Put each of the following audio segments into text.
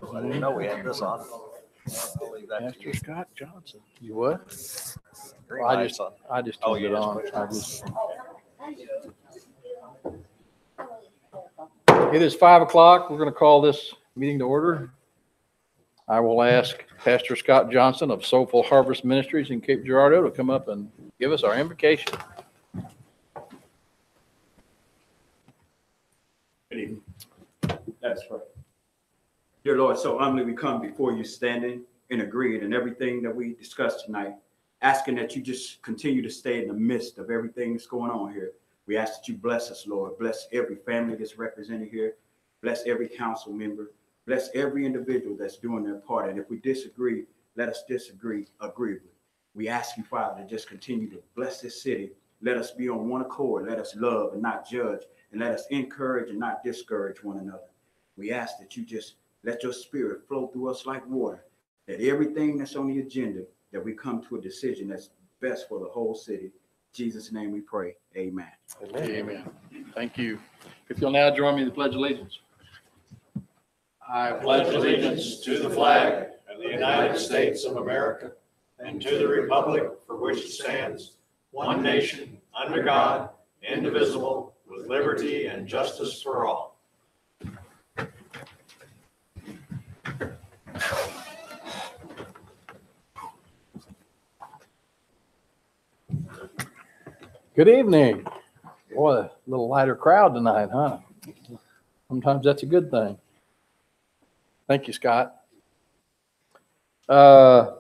I didn't know we had this on. I'll leave that to Pastor you. Scott Johnson. You what? Green Well, light's on. I just Oh, turned you it just on. pushed It is 5 o'clock. We're going to call this meeting to order. I will ask Pastor Scott Johnson of Soulful Harvest Ministries in Cape Girardeau to come up and give us our invocation. Good evening. That's right. Dear Lord, so humbly we come before you standing and agreeing in everything that we discussed tonight, asking that you just continue to stay in the midst of everything that's going on here. We ask that you bless us, Lord. Bless every family that's represented here. Bless every council member. Bless every individual that's doing their part. And if we disagree, let us disagree agreeably. We ask you, Father, to just continue to bless this city. Let us be on one accord. Let us love and not judge. And let us encourage and not discourage one another. We ask that you just let your spirit flow through us like water, that everything that's on the agenda, that we come to a decision that's best for the whole city. In Jesus' name we pray. Amen. Amen. Thank you. If you'll now join me in the Pledge of Allegiance. I pledge allegiance to the flag of the United States of America and to the republic for which it stands, one nation, under God, indivisible, with liberty and justice for all. Good evening. Boy, a little lighter crowd tonight, huh? Sometimes that's a good thing. Thank you, Scott. There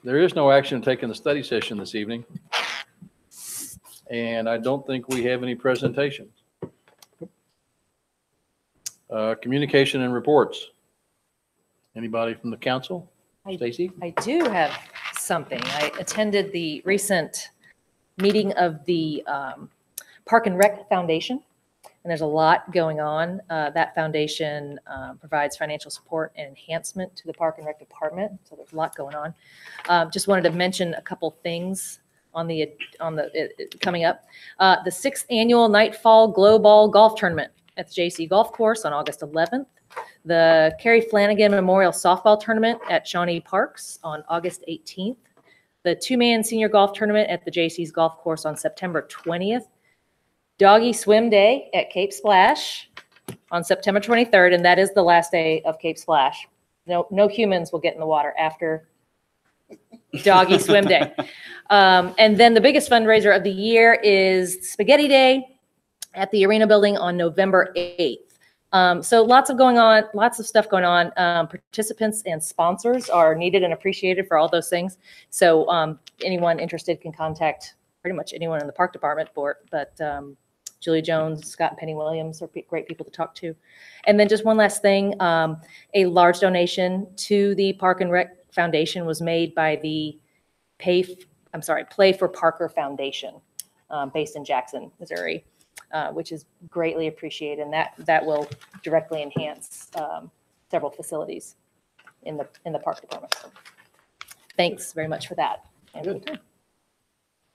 is no action taken in the study session this evening. And I don't think we have any presentations. Communication and reports. Anybody from the council? Stacy? I do have something. I attended the recent meeting of the Park and Rec Foundation, and there's a lot going on. That foundation provides financial support and enhancement to the Park and Rec Department, so there's a lot going on. Just wanted to mention a couple things on the coming up. The 6th annual Nightfall Glow Ball Golf Tournament at the JC Golf Course on August 11th. The Carrie Flanagan Memorial Softball Tournament at Shawnee Parks on August 18th. The 2-man senior golf tournament at the JC's Golf Course on September 20th. Doggy Swim Day at Cape Splash on September 23rd, and that is the last day of Cape Splash. No humans will get in the water after Doggy Swim Day. And then the biggest fundraiser of the year is Spaghetti Day at the Arena Building on November 8th. So lots of stuff going on. Participants and sponsors are needed and appreciated for all those things. So anyone interested can contact pretty much anyone in the park department for it. But Julie Jones, Scott and Penny Williams are great people to talk to. And then just one last thing, a large donation to the Park and Rec Foundation was made by the Play for Parker Foundation, based in Jackson, Missouri. Which is greatly appreciated, and that will directly enhance several facilities in the park department. So thanks very much for that. Good.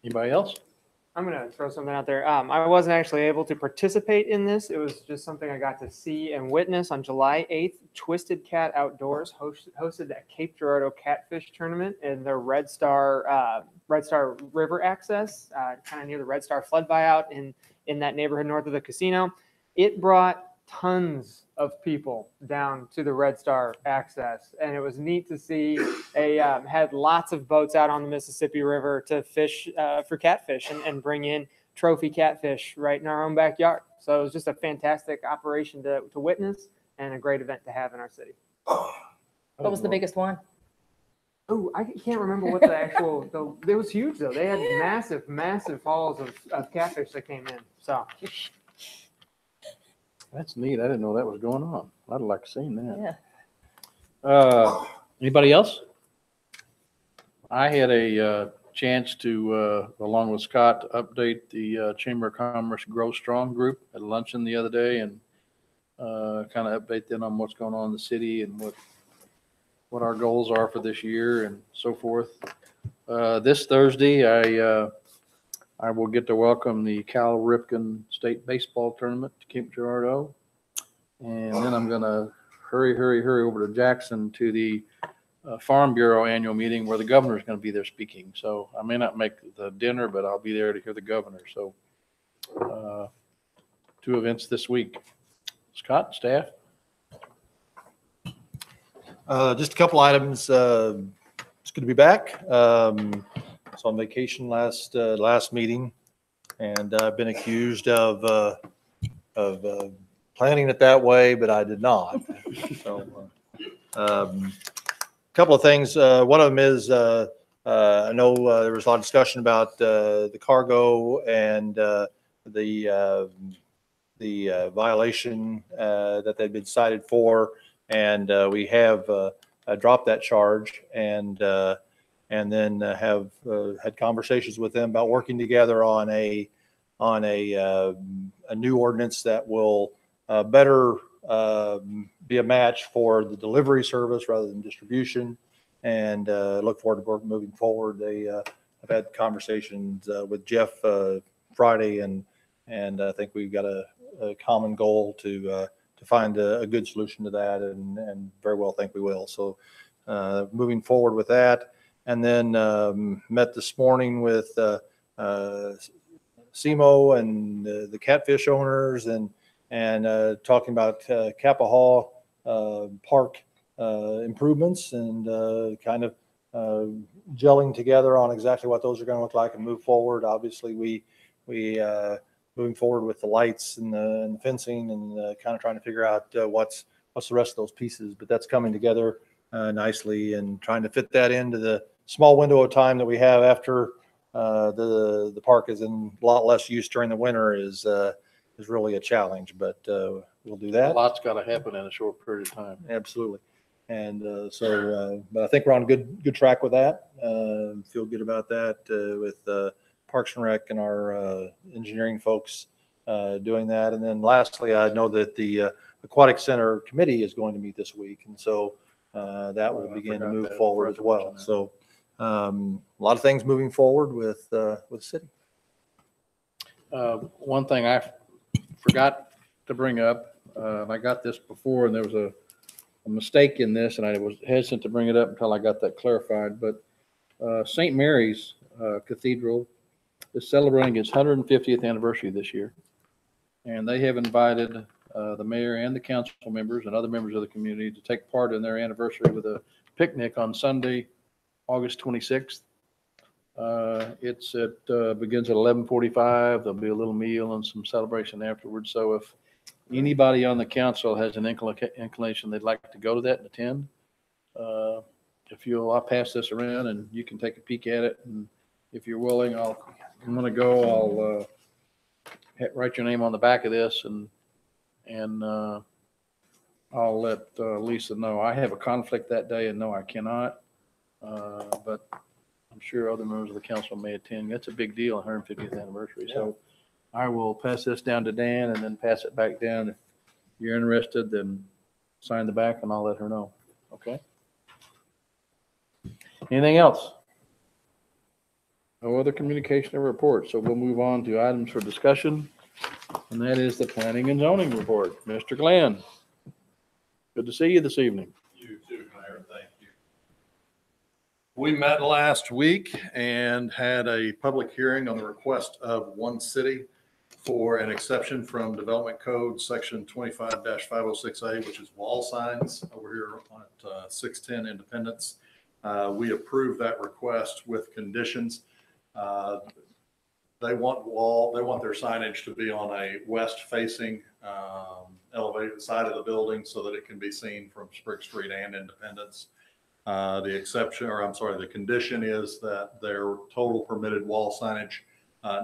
Anybody else? I'm going to throw something out there. I wasn't actually able to participate in this. It was just something I got to see and witness on July 8th. Twisted Cat Outdoors hosted a Cape Girardeau catfish tournament in their Red Star River access, kind of near the Red Star flood buyout in that neighborhood north of the casino. It brought tons of people down to the Red Star access, and it was neat to see. They had lots of boats out on the Mississippi River to fish for catfish and bring in trophy catfish right in our own backyard. So it was just a fantastic operation to witness and a great event to have in our city. What was the biggest one? Oh, I can't remember what the actual. It was huge though. They had massive hauls of catfish that came in. So That's neat. I didn't know that was going on. I'd like to see that. Yeah. Anybody else? I had a chance to, along with Scott, update the Chamber of Commerce Grow Strong group at luncheon the other day, and kind of update them on what's going on in the city and what our goals are for this year and so forth. This Thursday, I will get to welcome the Cal Ripken State Baseball Tournament to Cape Girardeau. And then I'm going to hurry over to Jackson to the Farm Bureau annual meeting where the governor's going to be there speaking. So I may not make the dinner, but I'll be there to hear the governor. So 2 events this week. Scott, staff? Just a couple items. It's good to be back. I was on vacation last meeting, and I've been accused of planning it that way, but I did not. So, couple of things. One of them is I know there was a lot of discussion about the cargo and the violation that they'd been cited for, and we have dropped that charge, and then have had conversations with them about working together on a new ordinance that will better be a match for the delivery service rather than distribution, and look forward to moving forward. I've had conversations with Jeff Friday, and I think we've got a common goal to find a good solution to that, and very well think we will. So moving forward with that, and then met this morning with SEMO and the catfish owners, and talking about Kappahaw Park improvements, and kind of gelling together on exactly what those are going to look like and move forward. Obviously, we moving forward with the lights and the fencing, and kind of trying to figure out what's the rest of those pieces. But that's coming together nicely, and trying to fit that into the small window of time that we have after the park is in a lot less use during the winter is really a challenge. But we'll do A that. lot's got to happen in a short period of time. Absolutely. And but I think we're on a good track with that. Feel good about that with Parks and Rec and our engineering folks doing that. And then lastly, I know that the Aquatic Center Committee is going to meet this week, and so that will begin to move forward as well. So a lot of things moving forward with the city. One thing I forgot to bring up, I got this before, and there was a mistake in this, and I was hesitant to bring it up until I got that clarified. But St. Mary's Cathedral is celebrating its 150th anniversary this year, and they have invited the mayor and the council members and other members of the community to take part in their anniversary with a picnic on Sunday, August 26th. It begins at 11:45. There'll be a little meal and some celebration afterwards. So if anybody on the council has an inclination they'd like to go to that and attend, I'll pass this around and you can take a peek at it. And if you're willing, I'm going to go. I'll write your name on the back of this, and I'll let Lisa know. I have a conflict that day, and no, I cannot. But I'm sure other members of the council may attend. That's a big deal, 150th anniversary. Yeah. So I will pass this down to Dan and then pass it back down. If you're interested, then sign the back and I'll let her know. Okay. Anything else? No other communication or report. So we'll move on to items for discussion. And that is the planning and zoning report. Mr. Glenn, good to see you this evening. You too, Mayor. Thank you. We met last week and had a public hearing on the request of One City for an exception from Development Code Section 25-506A, which is wall signs over here at 610 Independence. We approved that request with conditions. They want their signage to be on a west-facing elevated side of the building so that it can be seen from Spring Street and Independence. The condition is that their total permitted wall signage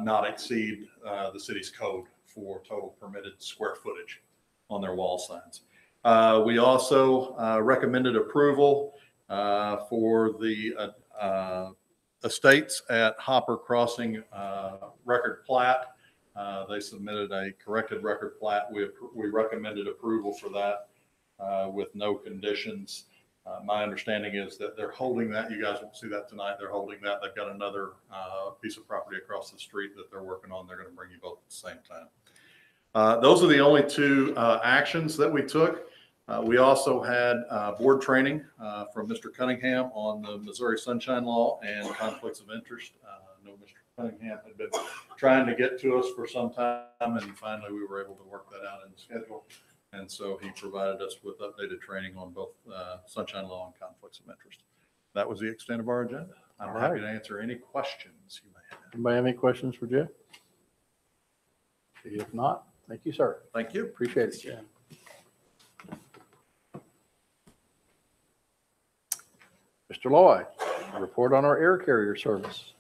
not exceed the city's code for total permitted square footage on their wall signs. We also recommended approval for the estates at Hopper Crossing record plat. They submitted a corrected record plat. We recommended approval for that with no conditions. My understanding is that they're holding that. You guys won't see that tonight. They're holding that. They've got another piece of property across the street that they're working on. They're going to bring you both at the same time. Those are the only two actions that we took. We also had board training from Mr. Cunningham on the Missouri Sunshine Law and conflicts of interest. I know Mr. Cunningham had been trying to get to us for some time, and finally we were able to work that out in the schedule. And so he provided us with updated training on both Sunshine Law and conflicts of interest. That was the extent of our agenda. I'm All happy right. to answer any questions you may have. Anybody have any questions for Jeff? If not, thank you, sir. Thank you. Appreciate it, Jeff. Mr. Lloyd, a report on our air carrier service.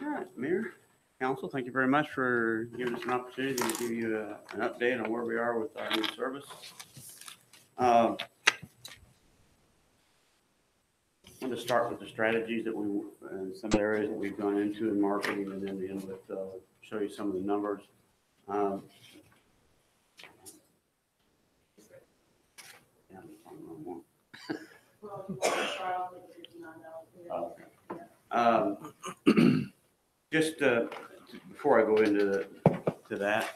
All right, Mayor, Council, thank you very much for giving us an opportunity to give you an update on where we are with our new service. I'm going to start with the strategies that and some of the areas that we've gone into in marketing, and then end with show you some of the numbers. Yeah, I'm on the wrong one. Just before I go into that,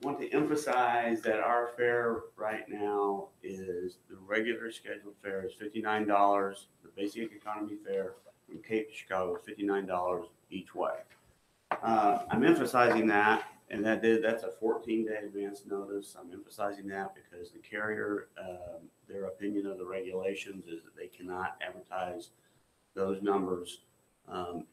want to emphasize that our fare right now is the regular scheduled fare is $59. The basic economy fare from Cape to Chicago is $59 each way. I'm emphasizing that, and that's a 14-day advance notice. I'm emphasizing that because the carrier, their opinion of the regulations is that they cannot advertise those numbers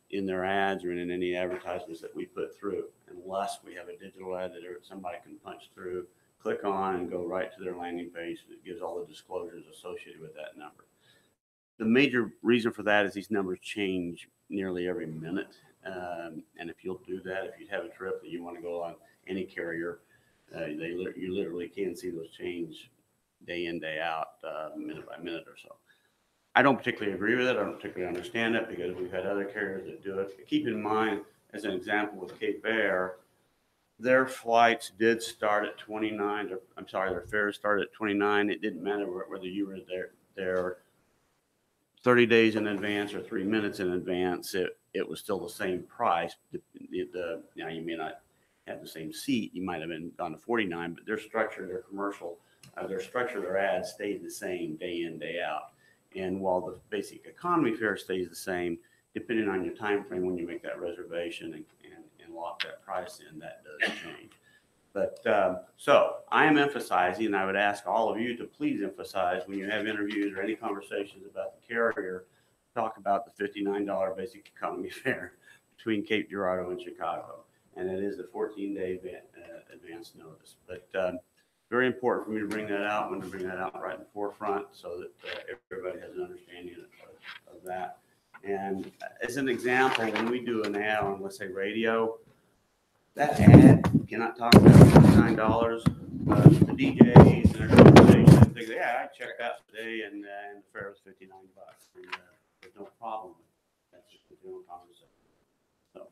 in their ads or in any advertisements that we put through, unless we have a digital ad that somebody can punch through, click on, and go right to their landing page that gives all the disclosures associated with that number. The major reason for that is these numbers change nearly every minute. And if you'll do that, if you have a trip that you want to go on any carrier, you literally can see those change day in, day out, minute by minute or so. I don't particularly agree with it. I don't particularly understand it because we've had other carriers that do it. But keep in mind, as an example with Cape Air, their flights did start at 29. I'm sorry, their fares started at 29. It didn't matter whether you were there 30 days in advance or 3 minutes in advance. It was still the same price. Now you may not have the same seat. You might have been gone to 49, but their structure, their commercial, their ads stayed the same day in, day out. And while the basic economy fare stays the same, depending on your time frame when you make that reservation and lock that price in, that does change. But so I am emphasizing, and I would ask all of you to please emphasize when you have interviews or any conversations about the carrier, talk about the $59 basic economy fare between Cape Girardeau and Chicago. And it is the 14-day advance notice. But very important for me to bring that out. I want to bring that out right in the forefront so that everybody has an understanding of that. And as an example, when we do an ad on, let's say, radio, that ad cannot talk about $59. The DJs and their conversation, they say, yeah, I checked out today and the fare was $59. And, there's no problem with that. That's just a general conversation. So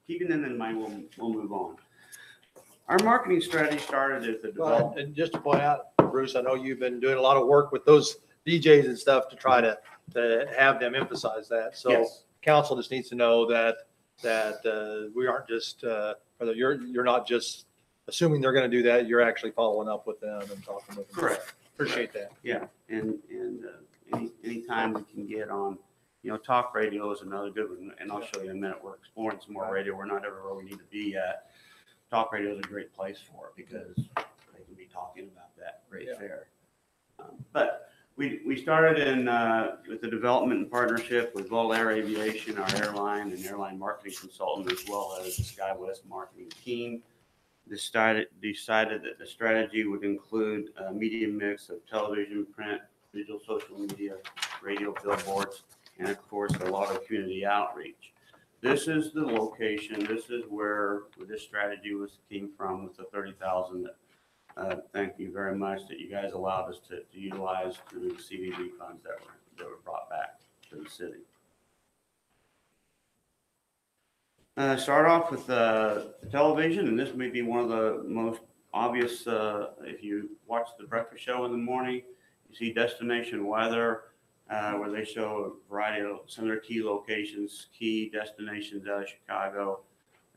keeping them in mind, we'll move on. Our marketing strategy started at the Well, and just to point out, Bruce, I know you've been doing a lot of work with those DJs and stuff to try to have them emphasize that. So Yes. council just needs to know that we aren't just, whether you're not just assuming they're going to do that, you're actually following up with them and talking with them. Correct. Appreciate that. Yeah, and any time we can get on, talk radio is another good one, and I'll show you in a minute. We're exploring some more radio. We're not everywhere we need to be at. Talk radio is a great place for it because they can be talking about that great fare. But we started in with the development and partnership with Vol Air Aviation, our airline and airline marketing consultant, as well as the SkyWest marketing team. Decided that the strategy would include a media mix of television, print, digital, social media, radio, billboards, and of course a lot of community outreach. This is the location. This is where this strategy came from with the 30,000. Thank you very much that you guys allowed us to utilize through the CVB funds that were brought back to the city. Start off with the television, and this may be one of the most obvious. If you watch the breakfast show in the morning, you see destination weather, where they show a variety of some of their key locations, key destinations out of Chicago,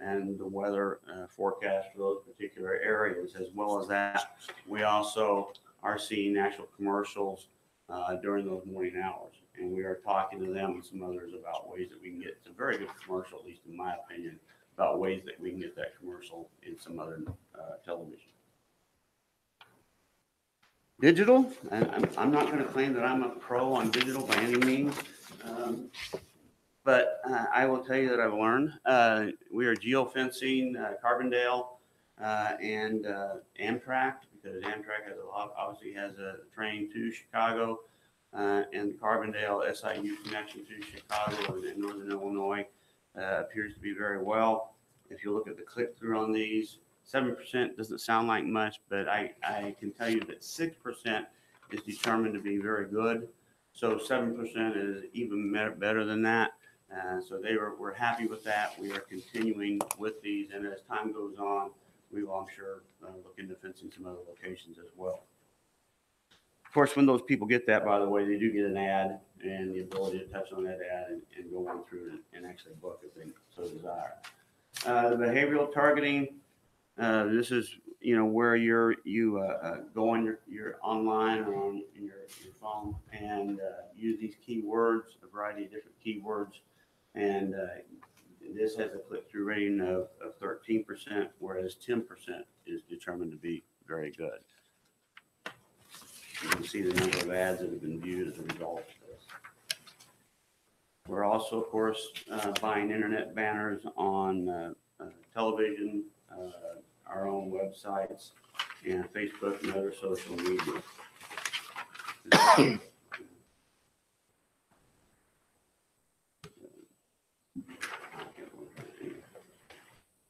and the weather forecast for those particular areas. As well as that, we also are seeing national commercials during those morning hours. And we are talking to them and some others about ways that we can get, it's a very good commercial, at least in my opinion, about ways that we can get that commercial in some other television. Digital, and I'm not going to claim that I'm a pro on digital by any means, but I will tell you that I've learned. We are geofencing Carbondale and Amtrak, because Amtrak has obviously has a train to Chicago, and Carbondale SIU connection to Chicago and Northern Illinois appears to be very well. If you look at the click-through on these, 7% doesn't sound like much, but I can tell you that 6% is determined to be very good. So 7% is even better than that. So we're happy with that. We are continuing with these, and as time goes on, we will, I'm sure, look into fencing some other locations as well. Of course, when those people get that, by the way, they do get an ad and the ability to touch on that ad and go on through it and actually book if they so desire. The behavioral targeting, this is where you go on your online or on your phone and use these keywords, a variety of different keywords, and this has a click-through rating of 13%, whereas 10% is determined to be very good. You can see the number of ads that have been viewed as a result of this. We're also, of course, buying internet banners on television, our own websites, and Facebook and other social media.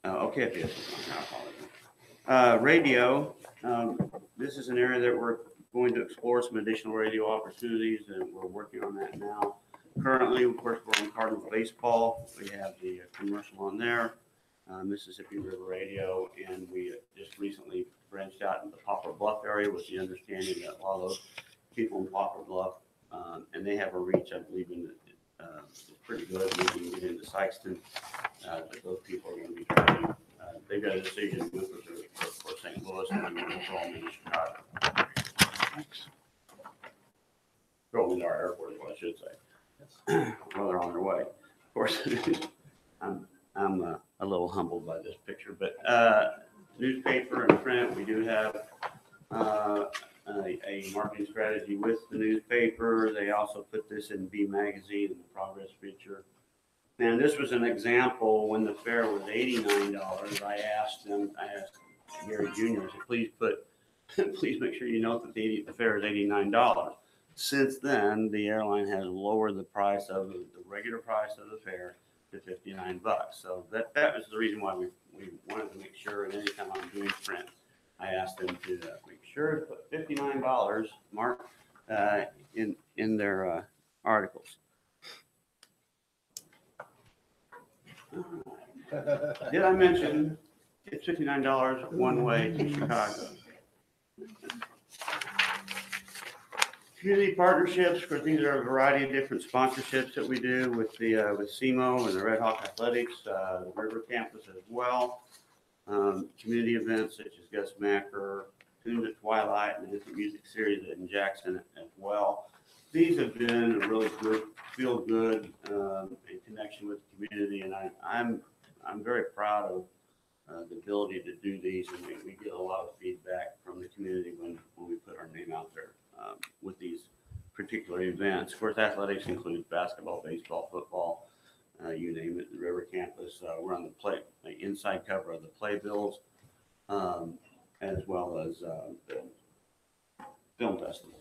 Okay, radio. This is an area that we're going to explore some additional radio opportunities, and we're working on that now. Currently, of course, we're on Cardinals baseball. We have the commercial on there, Mississippi River Radio, and we just recently branched out into the Poplar Bluff area with the understanding that a lot of those people in Poplar Bluff, and they have a reach, I believe, it's pretty good. We can get into Sykeston, that those people are going to be driving. They've got a decision with for St. Louis and Oklahoma and Chicago. Thanks. Going into our airport is what I should say. Well, they're on their way. Of course, I'm a little humbled by this picture, but newspaper and print, we do have a marketing strategy with the newspaper. They also put this in B Magazine in the Progress feature. And this was an example when the fare was $89. I asked Gary Jr., I said, please make sure you note that the fare is $89. Since then, the airline has lowered the price of the regular price of the fare to $59. So that was the reason why we wanted to make sure, and anytime I'm doing print, I asked them to make sure to put $59 mark in their articles. Did I mention it's $59 one way to Chicago? Community partnerships, of course, these are a variety of different sponsorships that we do with SEMO and the Red Hawk Athletics, the River Campus as well. Community events such as Gus Macker, Tunes at Twilight, and the different music series in Jackson as well. These have been a really good, feel good in connection with the community, and I'm very proud of the ability to do these, and we get a lot of feedback from the community when we put our name out there with these particular events. Of course, athletics includes basketball, baseball, football, you name it. The River Campus, we're on the inside cover of the playbills, as well as the film festival.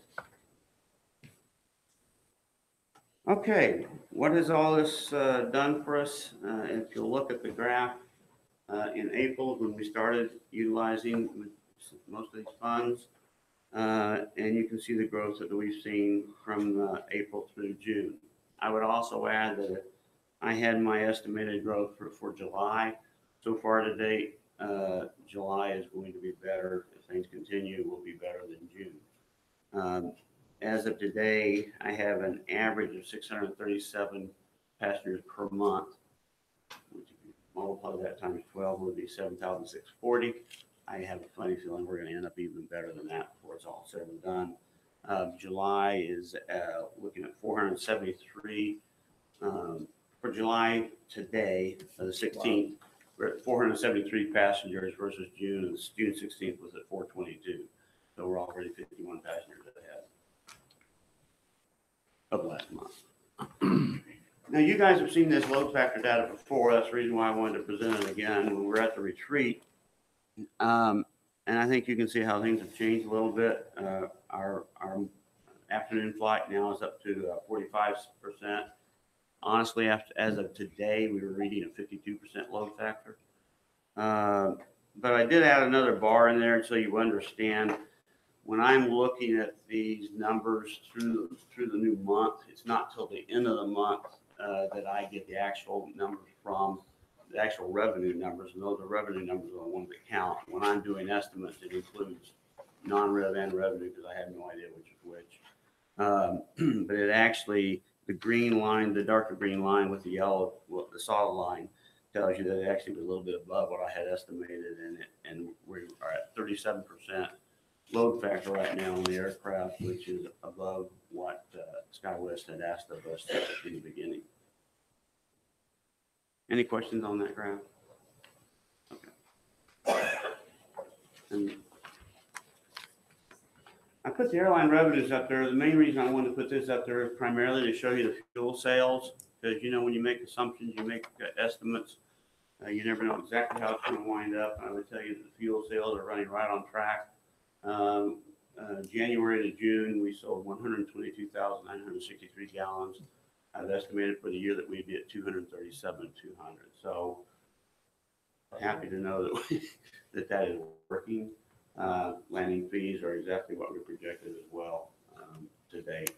Okay, what has all this done for us? If you look at the graph in April, when we started utilizing most of these funds, and you can see the growth that we've seen from April through June. I would also add that I had my estimated growth for July. So far to date, July is going to be better. If things continue, it will be better than June. As of today, I have an average of 637 passengers per month, which if you multiply that times 12 would be 7,640. I have a funny feeling we're going to end up even better than that before it's all said and done. July is looking at 473. For July today, the 16th, we're at 473 passengers versus June, and June 16th was at 422. So we're already 51 passengers ahead of last month. Now, you guys have seen this load factor data before. That's the reason why I wanted to present it again when we're at the retreat. And I think you can see how things have changed a little bit. Our afternoon flight now is up to 45%. Honestly, as of today, we were reading a 52% load factor. But I did add another bar in there so you understand when I'm looking at these numbers through the new month, it's not till the end of the month that I get the actual numbers from the actual revenue numbers, and those are revenue numbers are the ones that count. When I'm doing estimates, it includes non-rev and revenue because I have no idea which is which. But it actually, the green line, the darker green line with the yellow, the solid line, tells you that it actually was a little bit above what I had estimated in it, and we are at 37% load factor right now on the aircraft, which is above what SkyWest had asked of us in the beginning. Any questions on that graph? Okay. And I put the airline revenues up there. The main reason I wanted to put this up there is primarily to show you the fuel sales, because you know when you make assumptions, you make estimates. You never know exactly how it's going to wind up. And I would tell you that the fuel sales are running right on track. January to June, we sold 122,963 gallons. I've estimated for the year that we'd be at 237,200. So happy to know that that is working. Landing fees are exactly what we projected as well to date,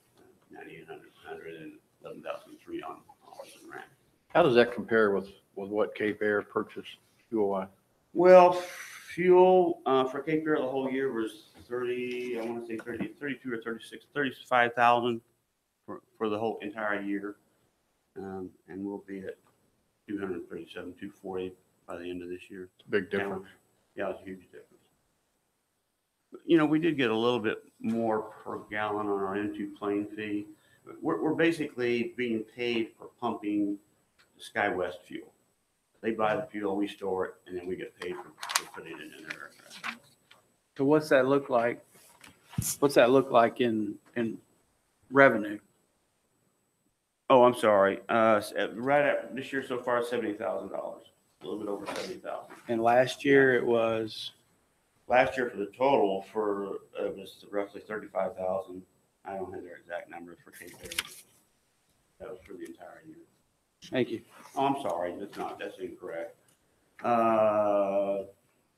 9,800 and 11,003 on dollars and rent. How does that compare with what Cape Air purchased fuel-wise? Well, fuel for Cape Air the whole year was 30, I want to say 32 or 36, 35,000 for the whole entire year. And we'll be at 237, 240 by the end of this year. It's a big difference. Yeah, it's a huge difference. But, you know, we did get a little bit more per gallon on our M2 plane fee. We're basically being paid for pumping the SkyWest fuel. They buy the fuel, we store it, and then we get paid for putting it in their aircraft. So what's that look like? What's that look like in revenue? Oh, I'm sorry. Right at this year so far, $70,000, a little bit over 70,000. And last year it was, Last year for the total it was roughly 35,000. I don't have their exact numbers for Cape Air. That was for the entire year. thank you. Oh, I'm sorry. That's incorrect.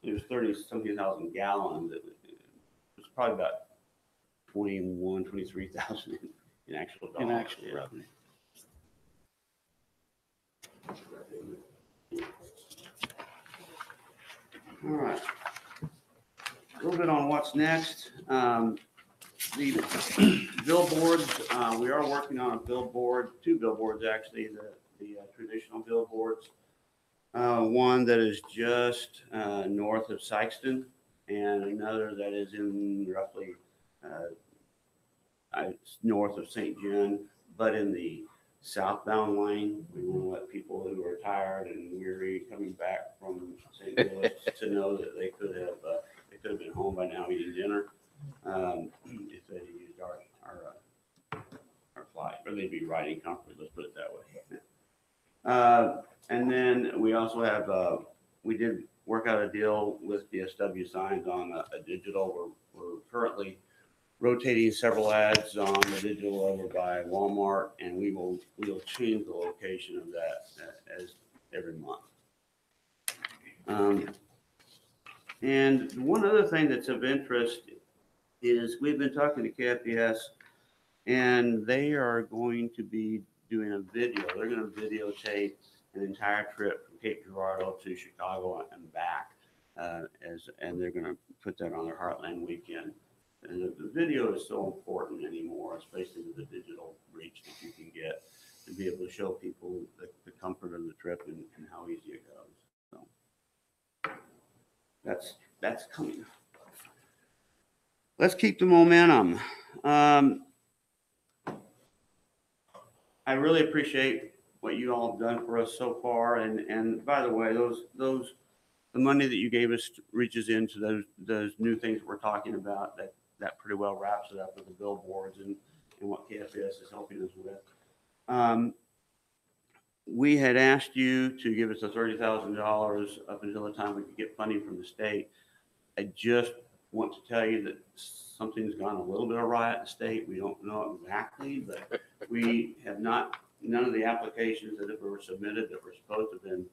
It was 30-something thousand gallons. It was probably about 23,000 in actual dollars. In actual revenue. All right. A little bit on what's next. The billboards, we are working on a billboard, two billboards actually, the traditional billboards. One that is just north of Sykeston and another that is in roughly north of St. John, but in the southbound lane. We want to let people who are tired and weary coming back from St. Louis to know that they could have been home by now eating dinner if they used our flight, or they'd be riding comfortably. Let's put it that way. And then we also have we did work out a deal with DSW Signs on a digital. We're currently rotating several ads on the digital over by Walmart, and we'll change the location of that as every month. And one other thing that's of interest is we've been talking to KFDS, and they are going to be doing a video. They're going to videotape an entire trip from Cape Girardeau to Chicago and back, and they're going to put that on their Heartland weekend. And the video is so important anymore, especially with the digital reach that you can get. to be able to show people the comfort of the trip and how easy it goes. So that's coming. Let's keep the momentum. I really appreciate what you all have done for us so far. And by the way, the money that you gave us reaches into those new things we're talking about. That pretty well wraps it up with the billboards and what KFS is helping us with. We had asked you to give us the $30,000 up until the time we could get funding from the state. I just want to tell you that something's gone a little bit awry at the state. We don't know exactly, but we have none of the applications that were submitted that were supposed to have been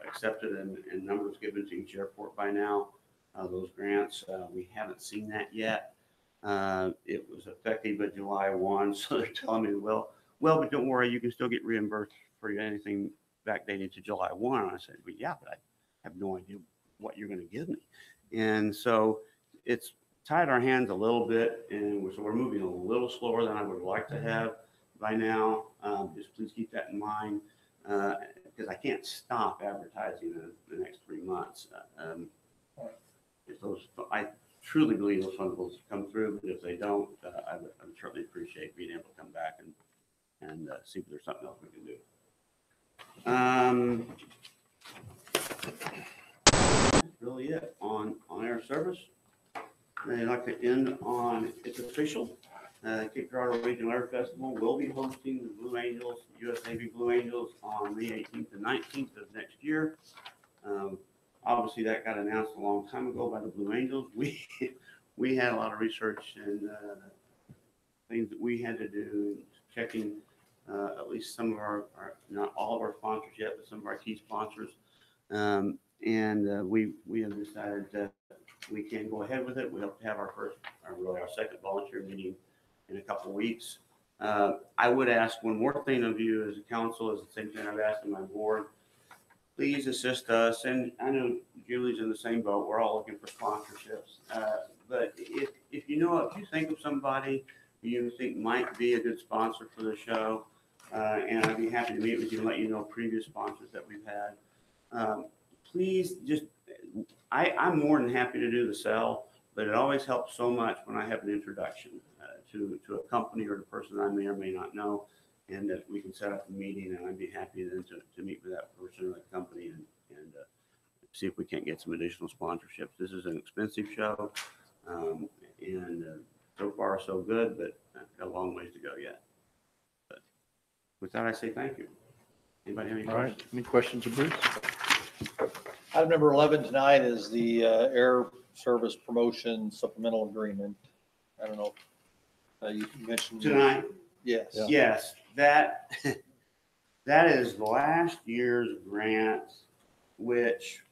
accepted and numbers given to each airport by now. Those grants, we haven't seen that yet. It was effective at July 1, so they're telling me, well, but don't worry, you can still get reimbursed for anything backdated to July 1. And I said, well, yeah, but I have no idea what you're going to give me. And so it's tied our hands a little bit, and so we're moving a little slower than I would like to have by now. Just please keep that in mind, because I can't stop advertising the next 3 months. I truly believe those funds will come through, but if they don't, I would certainly appreciate being able to come back and see if there's something else we can do. That's really it on air service. I'd like to end on, it's official. Cape Girardeau Regional Air Festival will be hosting the Blue Angels, U.S. Navy Blue Angels, on May 18th and 19th of next year. Obviously, that got announced a long time ago by the Blue Angels. We had a lot of research and things that we had to do, checking at least some of our, not all of our sponsors yet, but some of our key sponsors. We have decided that we can go ahead with it. We hope to have our second volunteer meeting in a couple of weeks. I would ask one more thing of you as a council, is the same thing I've asked of my board. Please assist us. And I know Julie's in the same boat. We're all looking for sponsorships. But if you think of somebody who you think might be a good sponsor for the show, and I'd be happy to meet with you and let you know previous sponsors that we've had. Please just, I'm more than happy to do the sell, but it always helps so much when I have an introduction to a company or the person I may or may not know, and that we can set up a meeting, and I'd be happy then to meet with that person or that company and see if we can't get some additional sponsorships. This is an expensive show, and so far so good, but got a long ways to go yet. But with that, I say thank you. Anybody have any All questions? right, any questions of Bruce? Item number 11 tonight is the air service promotion supplemental agreement. I don't know if you mentioned. Tonight? Yes. Yeah. Yes, that is last year's grant, which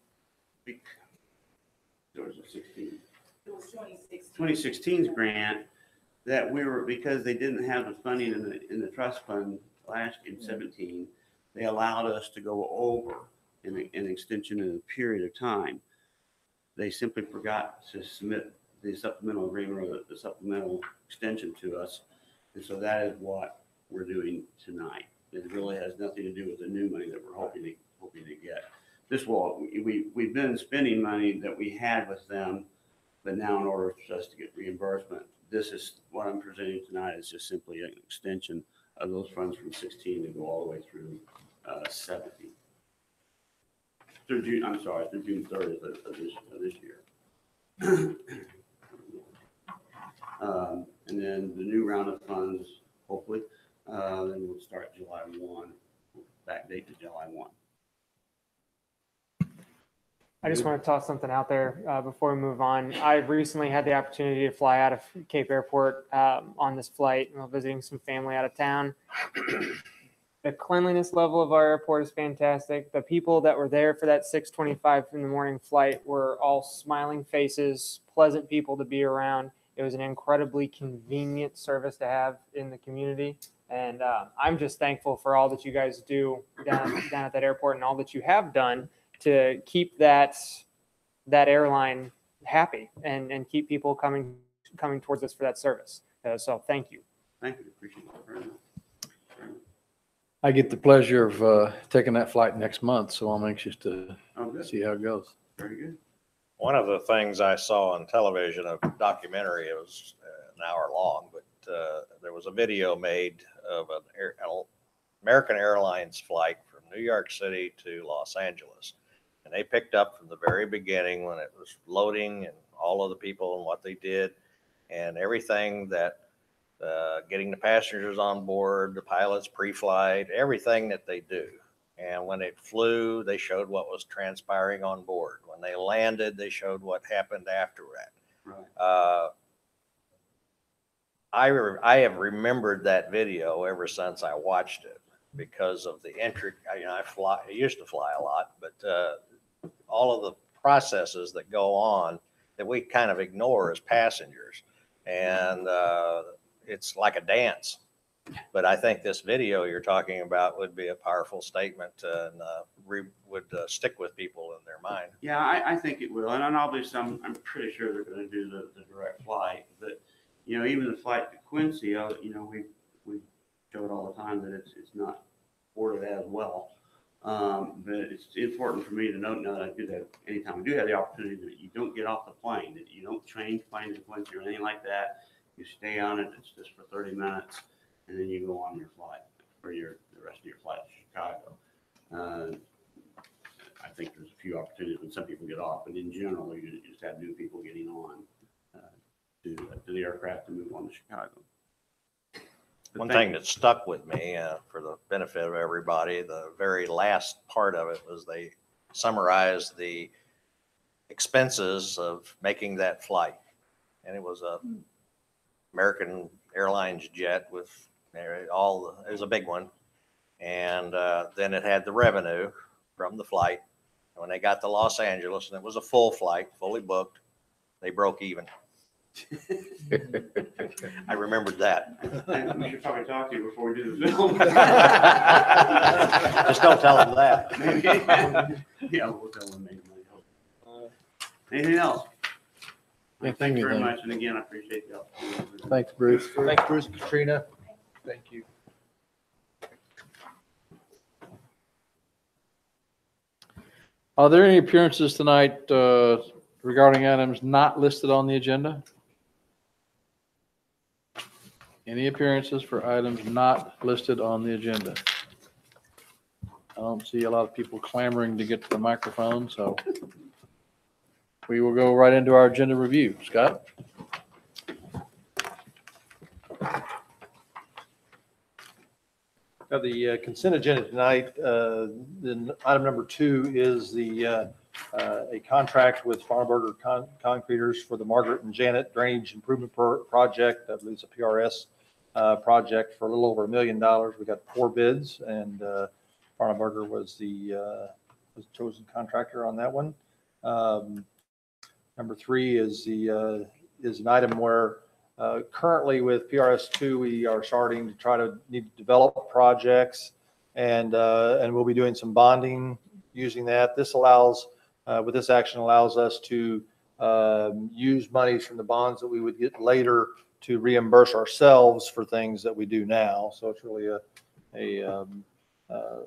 there was a 16. It was 2016. 2016's grant that because they didn't have the funding in the trust fund in 17, they allowed us to go over an extension in a period of time. They simply forgot to submit the supplemental agreement or the supplemental extension to us. And so that is what we're doing tonight. It really has nothing to do with the new money that we're hoping to get. We've been spending money that we had with them, but now in order for us to get reimbursement, this is what I'm presenting tonight is just simply an extension of those funds from 16 to go all the way through 17. Through June 30th of this year. And then the new round of funds, hopefully, then we'll start July 1, backdate to July 1. I just want to toss something out there before we move on. I recently had the opportunity to fly out of Cape Airport on this flight, visiting some family out of town. The cleanliness level of our airport is fantastic. The people that were there for that 6:25 in the morning flight were all smiling faces, pleasant people to be around. It was an incredibly convenient service to have in the community. And I'm just thankful for all that you guys do down at that airport and all that you have done to keep that airline happy and keep people coming towards us for that service. So thank you. Thank you. Appreciate that very much. I get the pleasure of taking that flight next month, so I'm anxious to Oh, good. see how it goes. Very good. One of the things I saw on television, a documentary, it was an hour long, but there was a video made of an American Airlines flight from New York City to Los Angeles. And they picked up from the very beginning when it was loading and all of the people and what they did and everything that getting the passengers on board, the pilots pre-flight, everything that they do. And when it flew, they showed what was transpiring on board. When they landed, they showed what happened after that. Right. I have remembered that video ever since I watched it because of the I used to fly a lot, but all of the processes that go on that we kind of ignore as passengers. And it's like a dance. But I think this video you're talking about would be a powerful statement and would stick with people in their mind. Yeah, I think it will. And obviously, I'm pretty sure they're going to do the direct flight. But, even the flight to Quincy, we show it all the time that it's not ordered as well. But it's important for me to note now that I do that anytime we do have the opportunity that you don't get off the plane, that you don't change planes to Quincy or anything like that. You stay on it. It's just for 30 minutes. And then you go on your flight for the rest of your flight to Chicago. I think there's a few opportunities when some people get off, but in general, you just have new people getting on to the aircraft to move on to Chicago. One thing that stuck with me for the benefit of everybody, the very last part of it was they summarized the expenses of making that flight. And it was a American Airlines jet with it was a big one. And then it had the revenue from the flight. And when they got to Los Angeles, and it was a full flight, fully booked, they broke even. I remembered that. And we should probably talk to you before we do the film. Just don't tell them that. Maybe. Yeah, we'll tell them maybe. Anything else? Yeah, Thank you very anything. much. And again, I appreciate the opportunity. Thanks, Bruce. Thanks, Bruce and Katrina. Thank you. Are there any appearances tonight regarding items not listed on the agenda? Any appearances for items not listed on the agenda? I don't see a lot of people clamoring to get to the microphone, so we will go right into our agenda review. Scott? Now, the consent agenda tonight, then item number 2 is a contract with Farnberger Concreters for the Margaret and Janet Drainage Improvement Project. I believe it's a PRS project for a little over $1 million. We got 4 bids, and Farnberger was the chosen contractor on that one. Number 3 is an item where currently with PRS2, we are starting to try to need to develop projects, and we'll be doing some bonding using that. This allows, with this action, allows us to use monies from the bonds that we would get later to reimburse ourselves for things that we do now. So it's really a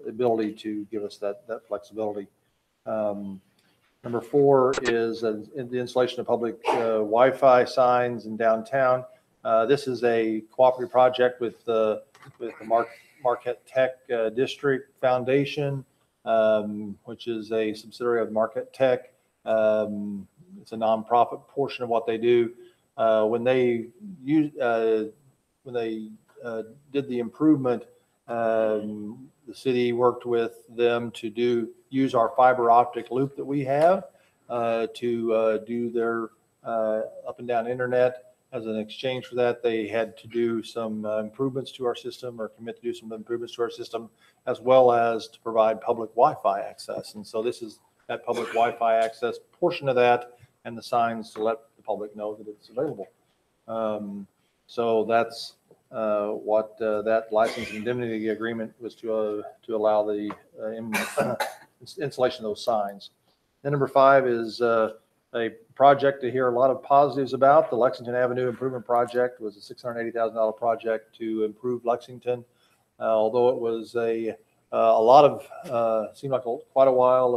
ability to give us that flexibility. Number 4 is the installation of public Wi-Fi signs in downtown. This is a cooperative project with the Marquette Tech District Foundation, which is a subsidiary of Marquette Tech. It's a nonprofit portion of what they do. When they did the improvement, the city worked with them to use our fiber optic loop that we have to do their up and down internet. As an exchange for that, they had to do some improvements to our system, or commit to do some improvements to our system, as well as to provide public Wi-Fi access. And so this is that public Wi-Fi access portion of that, and the signs to let the public know that it's available. So that's what that license indemnity agreement was to allow the installation of those signs. Then number 5 is a project to hear a lot of positives about. The Lexington Avenue Improvement Project was a $680,000 project to improve Lexington. although it was a lot of, seemed like quite a while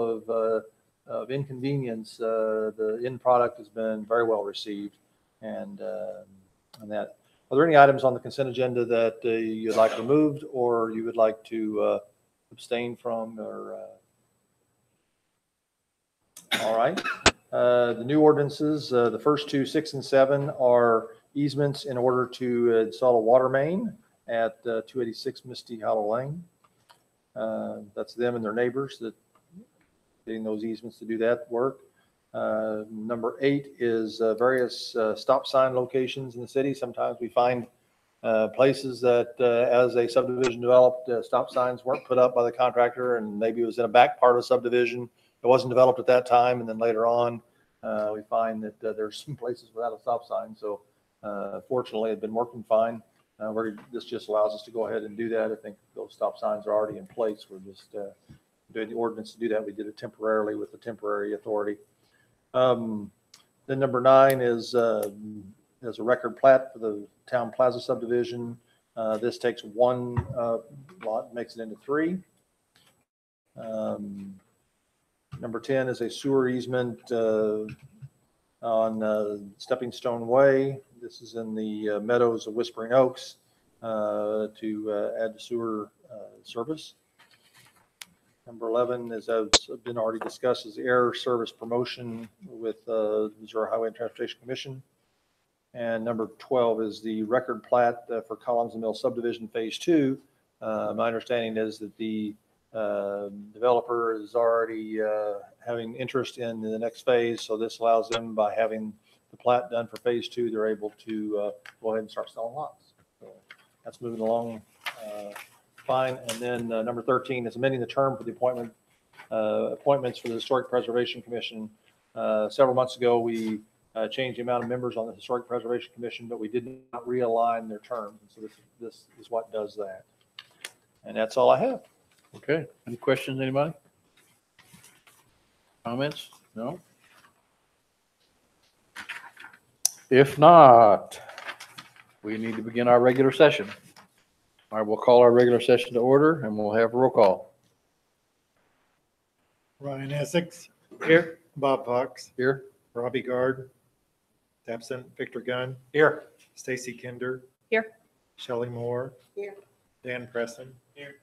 of inconvenience, the end product has been very well received. And that, are there any items on the consent agenda that you'd like removed or you would like to abstain from, or? All right. The new ordinances, the first two, 6 and 7, are easements in order to install a water main at 286 Misty Hollow Lane. That's them and their neighbors that getting those easements to do that work. Number 8 is various stop sign locations in the city. Sometimes we find places that as a subdivision developed, stop signs weren't put up by the contractor, and maybe it was in a back part of the subdivision. It wasn't developed at that time, and then later on, we find that there's some places without a stop sign. So fortunately, it's been working fine. This just allows us to go ahead and do that. I think those stop signs are already in place. We're just doing the ordinance to do that. We did it temporarily with the temporary authority. Then number 9 is there's a record plat for the Town Plaza subdivision. This takes 1 lot, makes it into 3. Number 10 is a sewer easement on Stepping Stone Way. This is in the meadows of Whispering Oaks to add the sewer service. Number 11, as has been already discussed, is air service promotion with Missouri Highway and Transportation Commission. And number 12 is the record plat for Collins and Mill subdivision phase 2. My understanding is that the developer is already having interest in the next phase. So this allows them, by having the plat done for phase 2, they're able to go ahead and start selling lots. So that's moving along fine. And then number 13 is amending the term for the appointments for the Historic Preservation Commission. Several months ago, we changed the amount of members on the Historic Preservation Commission, but we did not realign their terms. And so this is what does that. And that's all I have. Okay, any questions, anybody? Comments? No? If not, we need to begin our regular session. All right, we'll call our regular session to order and we'll have a roll call. Ryan Essex, Here. Bob Fox, Here. Robbie Guard, absent, Victor Gunn, Here. Stacy Kinder. Here. Shelley Moore. Here. Dan Preston. Here.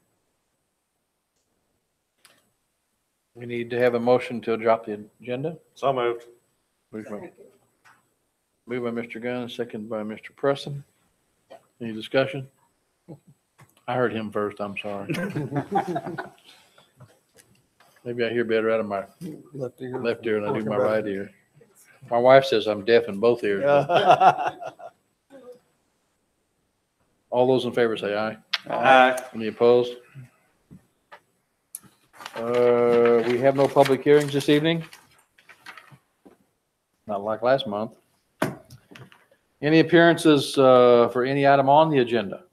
We need to have a motion to adopt the agenda. So moved. Moved by Mr. Gunn, second by Mr. Preston. Any discussion? I heard him first, I'm sorry. Maybe I hear better out of my left ear than I do my right ear. My wife says I'm deaf in both ears. All those in favor say aye. Aye. Any opposed? We have no public hearings this evening. Not like last month. Any appearances for any item on the agenda?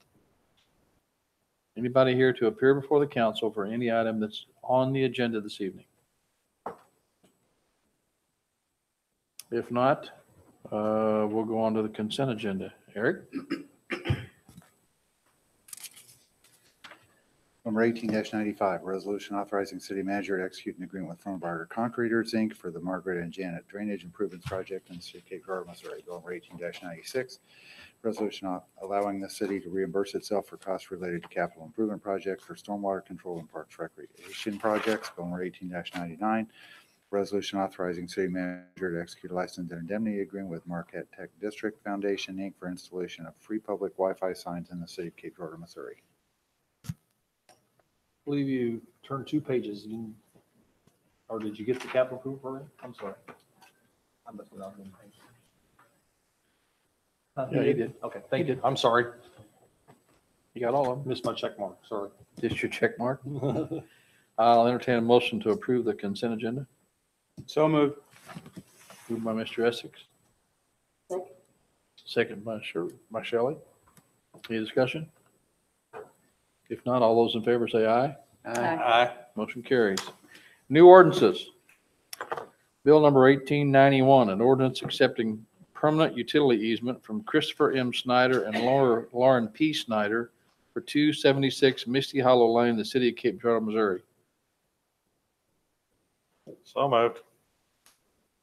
Anybody here to appear before the council for any item that's on the agenda this evening? If not, we'll go on to the consent agenda. Eric? Number 18-95, resolution authorizing city manager to execute an agreement with Frohnbarger Concreters, Inc. for the Margaret and Janet Drainage Improvements Project in the city of Cape Girardeau, Missouri. Bill number 18-96, resolution allowing the city to reimburse itself for costs related to capital improvement projects for stormwater control and parks recreation projects. Bill number 18-99, resolution authorizing city manager to execute a license and indemnity agreement with Marquette Tech District Foundation, Inc. for installation of free public Wi-Fi signs in the city of Cape Girardeau, Missouri. I believe you turned 2 pages. Or did you get the capital approval program? I'm sorry. I must have not been patient. Yeah, he did. Okay, thank you. I'm sorry. You got all of them? Missed my check mark. Sorry. Just your check mark? I'll entertain a motion to approve the consent agenda. So moved. Moved by Mr. Essex. Second by Shelley. Any discussion? If not, all those in favor say aye. Aye. Motion carries. New ordinances. Bill number 1891, an ordinance accepting permanent utility easement from Christopher M. Snyder and Lauren P. Snyder for 276 Misty Hollow Lane, the city of Cape Girardeau, Missouri. So moved.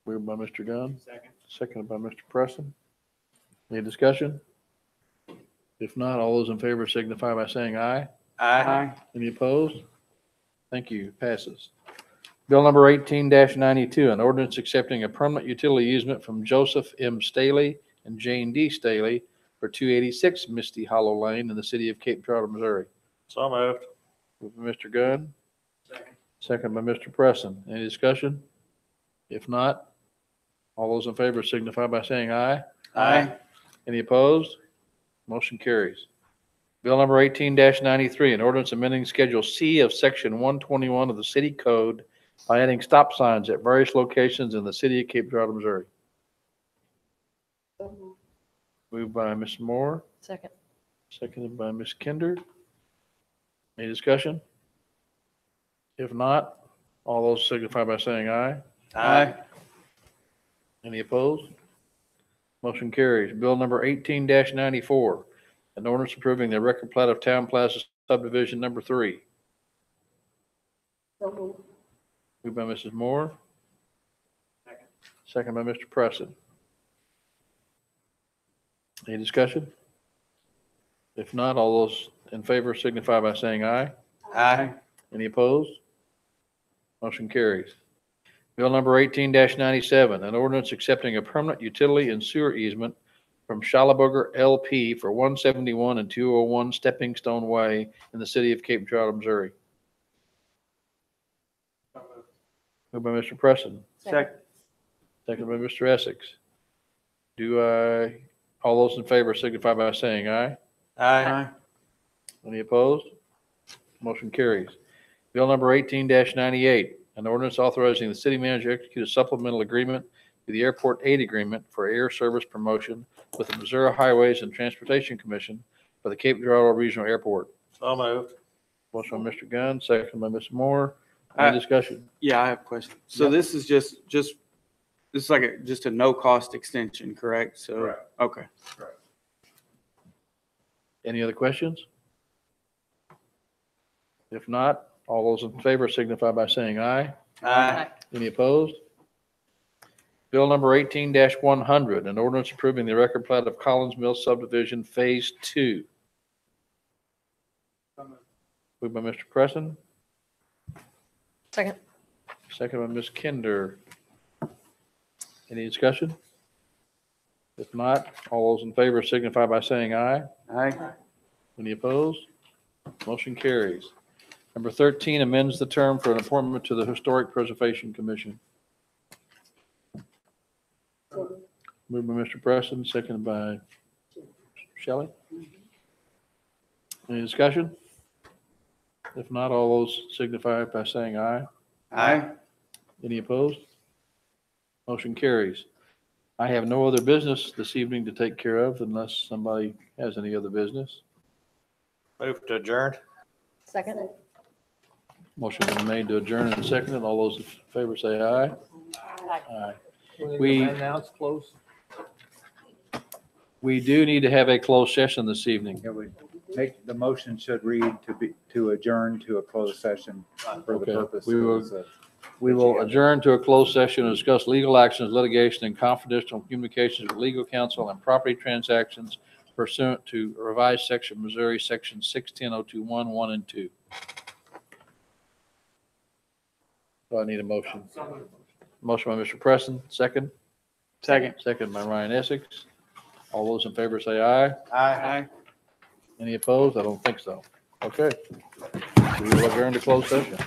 Moved by Mr. Gunn, Second. seconded by Mr. Preston. Any discussion? If not, all those in favor signify by saying aye. Aye. Any opposed? Thank you. Passes. Bill number 18-92, an ordinance accepting a permanent utility easement from Joseph M. Staley and Jane D. Staley for 286 Misty Hollow Lane in the city of Cape Girardeau, Missouri. So moved. Moved by Mr. Gunn, Second. second by Mr. Preston. Any discussion? If not, all those in favor signify by saying aye. Aye. Any opposed? Motion carries. Bill number 18-93, an ordinance amending Schedule C of Section 121 of the City Code by adding stop signs at various locations in the city of Cape Girardeau, Missouri. Moved by Ms. Moore, Second. seconded by Ms. Kinder. Any discussion? If not, all those signify by saying aye. Aye. Any opposed? Motion carries. Bill number 18-94, an ordinance approving the record plat of Town Plaza subdivision number 3. Moved by Mrs. Moore. Second. Second by Mr. Preston. Any discussion? If not, all those in favor signify by saying aye. Aye. Any opposed? Motion carries. Bill number 18-97, an ordinance accepting a permanent utility and sewer easement from Schalleberger LP for 171 and 201 Stepping Stone Way in the city of Cape Girardeau, Missouri. Moved by Mr. Preston, Second. second by Mr. Essex. All those in favor signify by saying aye. Aye. Any opposed? Motion carries. Bill number 18-98, an ordinance authorizing the city manager to execute a supplemental agreement to the Airport Aid Agreement for air service promotion with the Missouri Highways and Transportation Commission for the Cape Girardeau Regional Airport. So moved. Motion by Mr. Gunn, second by Ms. Moore. Any discussion? Yeah, I have a question. So Yep. this is just, this is like just a no-cost extension, correct? So, Correct. okay. Any other questions? If not, all those in favor signify by saying aye. Aye. Any opposed? Bill number 18-100, an ordinance approving the record plat of Collins Mill subdivision Phase 2. Moved by Mr. Preston, Second. second by Ms. Kinder. Any discussion? If not, all those in favor signify by saying aye. Aye. Any opposed? Motion carries. Number 13 amends the term for an appointment to the Historic Preservation Commission. Moved by Mr. Preston, seconded by Shelley. Any discussion? If not, all those signify by saying aye. Aye. Any opposed? Motion carries. I have no other business this evening to take care of unless somebody has any other business. Move to adjourn. Second. Motion been made to adjourn and seconded. All those in favor say aye. Aye. We- Announce close. We do need to have a closed session this evening. Yeah, the motion should read to adjourn to a closed session for the Okay, purpose. we will adjourn to a closed session to discuss legal actions, litigation, and confidential communications with legal counsel and property transactions pursuant to revised section Missouri, section 610.021, 1 and 2. So I need a motion. Motion by Mr. Preston, second. Second. Second by Ryan Essex. All those in favor say aye. Aye. Any opposed? I don't think so. Okay. We will adjourn to closed session.